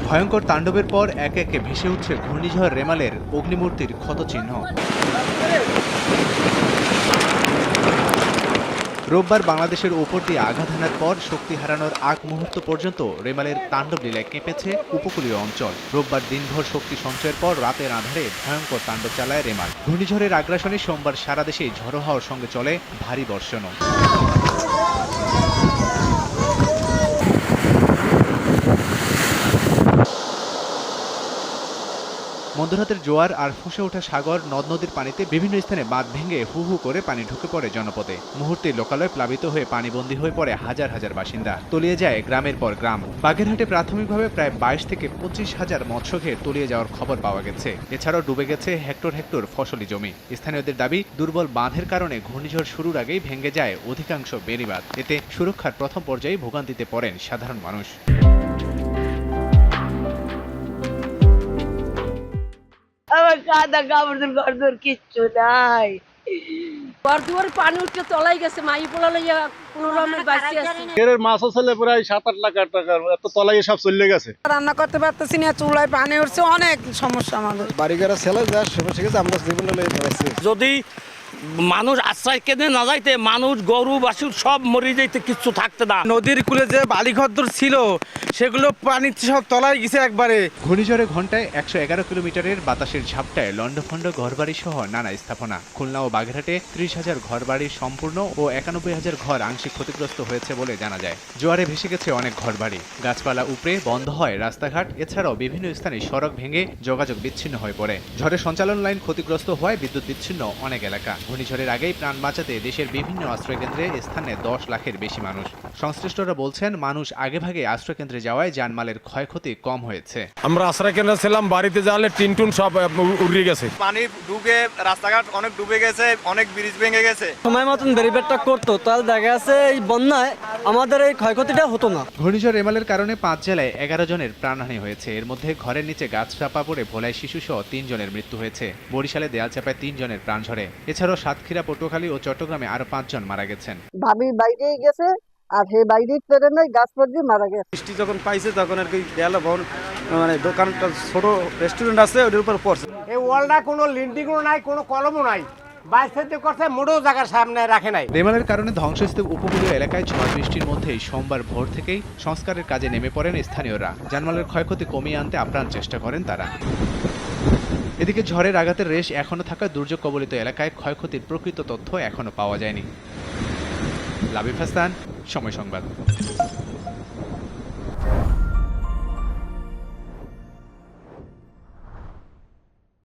ভয়ঙ্কর তাণ্ডবের পর একে একে ভেসে উঠছে ঘূর্ণিঝড় রেমালের অগ্নিমূর্তির ক্ষতচিহ্ন। রোববার বাংলাদেশের ওপর দিয়ে আঘাত হানার পর শক্তি হারানোর আগ মুহূর্ত পর্যন্ত রেমালের তাণ্ডব লীলায় কেঁপেছে উপকূলীয় অঞ্চল। রোববার দিনভর শক্তি সঞ্চয়ের পর রাতের আঁধারে ভয়ঙ্কর তাণ্ডব চালায় রেমাল। ঘূর্ণিঝড়ের আগ্রাসনে সোমবার সারা দেশে ঝড়ো হাওয়ার সঙ্গে চলে ভারী বর্ষণও। মধ্যরাতের জোয়ার আর ফুঁসে ওঠা সাগর, নদ নদীর পানিতে বিভিন্ন স্থানে বাঁধ ভেঙে হু হু করে পানি ঢুকে পড়ে জনপদে। মুহূর্তে লোকালয় প্লাবিত হয়ে পানিবন্দী হয়ে পড়ে হাজার হাজার বাসিন্দা। তলিয়ে যায় গ্রামের পর গ্রাম। বাগেরহাটে প্রাথমিকভাবে প্রায় 22 থেকে 25 হাজার মৎস্যঘের তলিয়ে যাওয়ার খবর পাওয়া গেছে। এছাড়াও ডুবে গেছে হেক্টর হেক্টর ফসলি জমি। স্থানীয়দের দাবি, দুর্বল বাঁধের কারণে ঘূর্ণিঝড় শুরুর আগেই ভেঙে যায় অধিকাংশ বেড়িবাঁধ। এতে সুরক্ষার প্রথম পর্যায়ে ভোগান্তিতে পড়েন সাধারণ মানুষ। আমার কাদা কাপড় ঘর কিচ্ছু নাই। ঘর দুয়ার পানি উঠে তলাই গেছে, মাই পোলা লইয়া কোনো রকমের বাঁচি আছে। এর মাছ আসলে প্রায় 7-8 লাখ টাকা, এত তলাই সব চলে গেছে। রান্না করতে পারতেছি না, চুলায় পানি উঠছে, অনেক সমস্যা আমাদের। বাড়িঘর ছেলে যা সমস্যা গেছে, আমরা জীবনে যদি মানুষ আশ্রয় কেঁদে না যাইতে, মানুষ গরু বাছুর সব মরে যাইতে, কিচ্ছু থাকতে না। নদীর কূলে যে বালিঘর ছিল সেগুলো পানি সব তলায় গেছে একবারে। ঘূর্ণিঝড়ে ঘন্টায় 111 কিলোমিটারের বাতাসের ঝাপটায় লন্ডভন্ড ঘরবাড়ি সহ নানা স্থাপনা। খুলনা ও বাগেরহাটে 30,000 ঘরবাড়ির সম্পূর্ণ ও 91,000 ঘর আংশিক ক্ষতিগ্রস্ত হয়েছে বলে জানা যায়। জোয়ারে ভেসে গেছে অনেক ঘরবাড়ি, গাছপালা উপড়ে বন্ধ হয় রাস্তাঘাট। এছাড়াও বিভিন্ন স্থানে সড়ক ভেঙে যোগাযোগ বিচ্ছিন্ন হয়ে পড়ে। ঝড়ে সঞ্চালন লাইন ক্ষতিগ্রস্ত হওয়ায় বিদ্যুৎ বিচ্ছিন্ন অনেক এলাকা। ঘূর্ণিঝড়ের আগেই প্রাণ বাঁচাতে দেশের বিভিন্ন আশ্রয়কেন্দ্রে স্থানে 10 লাখের বেশি মানুষ। সংশ্লিষ্টরা বলছেন, মানুষ আগেভাগে আশ্রয়কেন্দ্রে যাওয়ায় জানমালের ক্ষয়ক্ষতি কম হয়েছে। আমরা আশ্রয় কেন্দ্রে ছিলাম, বাড়িতে যাওয়ালে টিনটুন সব উড়ে গেছে। পানি ঢুকে রাস্তাঘাট অনেক ডুবে গেছে, অনেক ব্রিজ ভেঙে গেছে। সময় মতন ব্যারিকেডটা করতো, তাহলে দেখা যাচ্ছে এই বন্যায় আমাদের এই ক্ষয়ক্ষতিটা হতো না। ঘূর্ণিঝড় রেমালের কারণে 5 জেলায় 11 জনের প্রাণহানি হয়েছে। এর মধ্যে ঘরের নিচে গাছ চাপা পড়ে ভোলায় শিশুসহ 3 জনের মৃত্যু হয়েছে। বরিশালে দেয়াল চাপায় 3 জনের প্রাণ ঝরে। এছাড়াও সাতক্ষীরা, পটুয়াখালী ও চট্টগ্রামে আরো 5 জন মারা গেছেন। ভাবি বাইরেই গেছে, আর হে বাইরে পেরে নাই, গাছ পড়ে মারা গেছে। বৃষ্টি যখন পাইছে তখন আর কি দেয়ালে ভবন, মানে দোকানটা ছোট রেস্টুরেন্ট আছে, ওটার উপর পড়ছে। এই ওয়ালটা কোনো লিন্ডিংও নাই, কোনো কলমও নাই, বাইরে করছে মোটেও জায়গার সামনে রাখে নাই। রেমালের কারণে ধ্বংসস্তূপ উপকূলীয় এলাকায় ঝড় বৃষ্টির মধ্যেই সোমবার ভোর থেকেই সংস্কারের কাজে নেমে পড়েন স্থানীয়রা। জানমালের ক্ষয়ক্ষতি কমিয়ে আনতে আপ্রাণ চেষ্টা করেন তারা। এদিকে ঝড়ের আঘাতের রেশ এখনো থাকা দুর্যোগ কবলিত এলাকায় ক্ষয়ক্ষতির প্রকৃত তথ্য এখনো পাওয়া যায়নি। লাবিব হাসান, সময় সংবাদ।